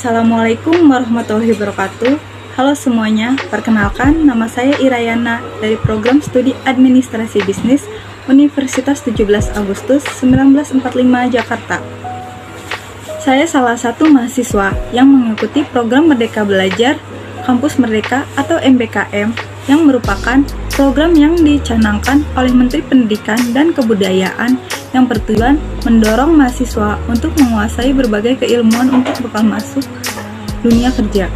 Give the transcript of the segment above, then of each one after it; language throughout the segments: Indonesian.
Assalamualaikum warahmatullahi wabarakatuh. Halo semuanya, perkenalkan nama saya Irayana dari program studi Administrasi Bisnis Universitas 17 Agustus 1945 Jakarta. Saya salah satu mahasiswa yang mengikuti program Merdeka Belajar Kampus Merdeka atau MBKM yang merupakan program yang dicanangkan oleh Menteri Pendidikan dan Kebudayaan yang bertujuan mendorong mahasiswa untuk menguasai berbagai keilmuan untuk bekal masuk dunia kerja.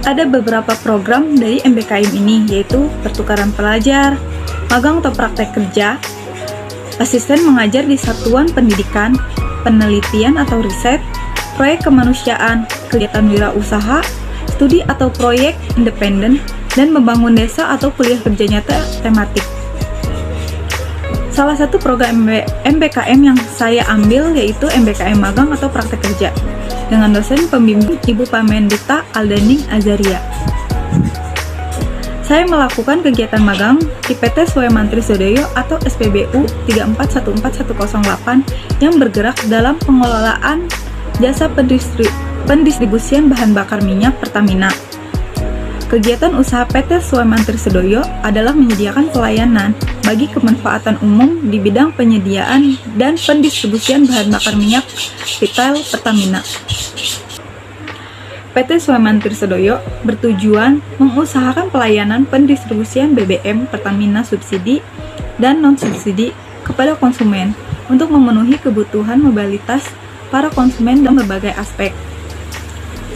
Ada beberapa program dari MBKM ini, yaitu pertukaran pelajar, magang atau praktek kerja, asisten mengajar di satuan pendidikan, penelitian atau riset, proyek kemanusiaan, kegiatan wirausaha, studi atau proyek independen, dan membangun desa atau kuliah kerja nyata tematik. Salah satu program MBKM yang saya ambil yaitu MBKM Magang atau Praktek Kerja dengan dosen pembimbing Ibu Pamendita Aldaning Azaria. Saya melakukan kegiatan magang di PT Swaya Mantri Sudoyo atau SPBU 3414108 yang bergerak dalam pengelolaan jasa pendistribusian bahan bakar minyak Pertamina. Kegiatan usaha PT Swaya Mantri Sudoyo adalah menyediakan pelayanan bagi kemanfaatan umum di bidang penyediaan dan pendistribusian bahan bakar minyak retail Pertamina. PT Swaya Mantri Sudoyo bertujuan mengusahakan pelayanan pendistribusian BBM Pertamina subsidi dan non-subsidi kepada konsumen untuk memenuhi kebutuhan mobilitas para konsumen dalam berbagai aspek.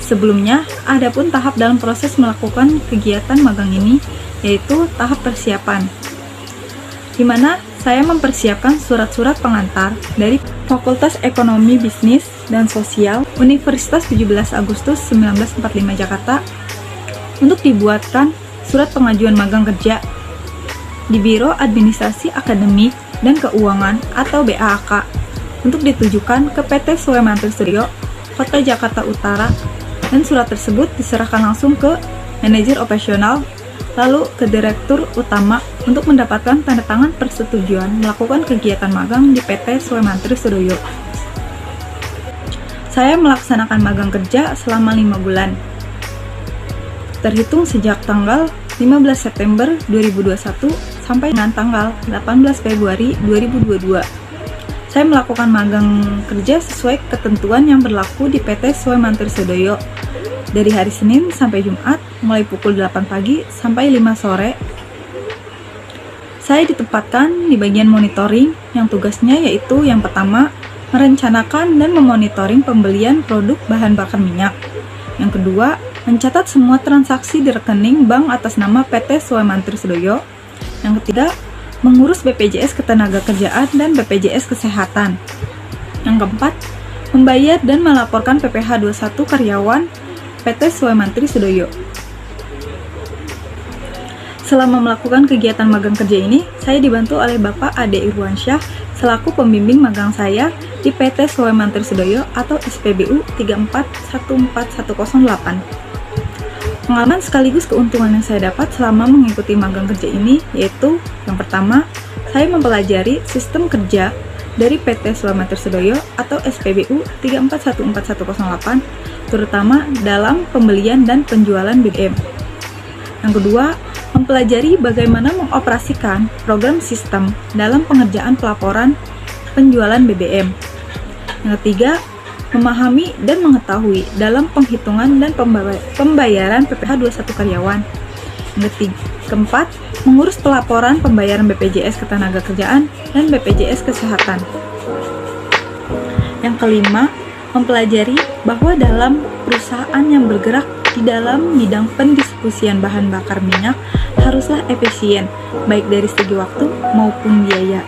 Sebelumnya, ada pun tahap dalam proses melakukan kegiatan magang ini, yaitu tahap persiapan, di mana saya mempersiapkan surat-surat pengantar dari Fakultas Ekonomi Bisnis dan Sosial Universitas 17 Agustus 1945 Jakarta untuk dibuatkan surat pengajuan magang kerja di Biro Administrasi Akademik dan Keuangan atau BAAK untuk ditujukan ke PT Swaya Mantri Sudoyo, Kota Jakarta Utara, dan surat tersebut diserahkan langsung ke manajer operasional, lalu ke direktur utama untuk mendapatkan tanda tangan persetujuan melakukan kegiatan magang di PT Swaya Mantri Sudoyo. Saya melaksanakan magang kerja selama 5 bulan, terhitung sejak tanggal 15 September 2021 sampai dengan tanggal 18 Februari 2022. Saya melakukan magang kerja sesuai ketentuan yang berlaku di PT Swaya Mantri Sudoyo dari hari Senin sampai Jumat mulai pukul 8 pagi sampai 5 sore. Saya ditempatkan di bagian monitoring yang tugasnya yaitu yang pertama, merencanakan dan memonitoring pembelian produk bahan bakar minyak. Yang kedua, mencatat semua transaksi di rekening bank atas nama PT Swaya Mantri Sudoyo. Yang ketiga, mengurus BPJS Ketenagakerjaan dan BPJS Kesehatan. Yang keempat, membayar dan melaporkan PPh 21 karyawan PT Swaya Mantri Sudoyo. Selama melakukan kegiatan magang kerja ini, saya dibantu oleh Bapak Ade Irwansyah selaku pembimbing magang saya di PT Swaya Mantri Sudoyo atau SPBU 3414108. Pengalaman sekaligus keuntungan yang saya dapat selama mengikuti magang kerja ini yaitu yang pertama, saya mempelajari sistem kerja dari PT Swaya Mantri Sudoyo atau SPBU 3414108 terutama dalam pembelian dan penjualan BBM. Yang kedua, mempelajari bagaimana mengoperasikan program sistem dalam pengerjaan pelaporan penjualan BBM. Yang ketiga, memahami dan mengetahui dalam penghitungan dan pembayaran PPh 21 karyawan. Yang keempat, mengurus pelaporan pembayaran BPJS Ketenagakerjaan dan BPJS Kesehatan. Yang kelima, mempelajari bahwa dalam perusahaan yang bergerak di dalam bidang pendistribusian bahan bakar minyak haruslah efisien, baik dari segi waktu maupun biaya.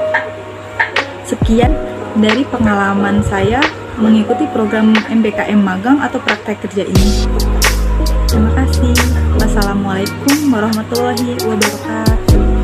Sekian dari pengalaman saya mengikuti program MBKM Magang atau Praktek Kerja ini. Terima kasih. Wassalamualaikum warahmatullahi wabarakatuh.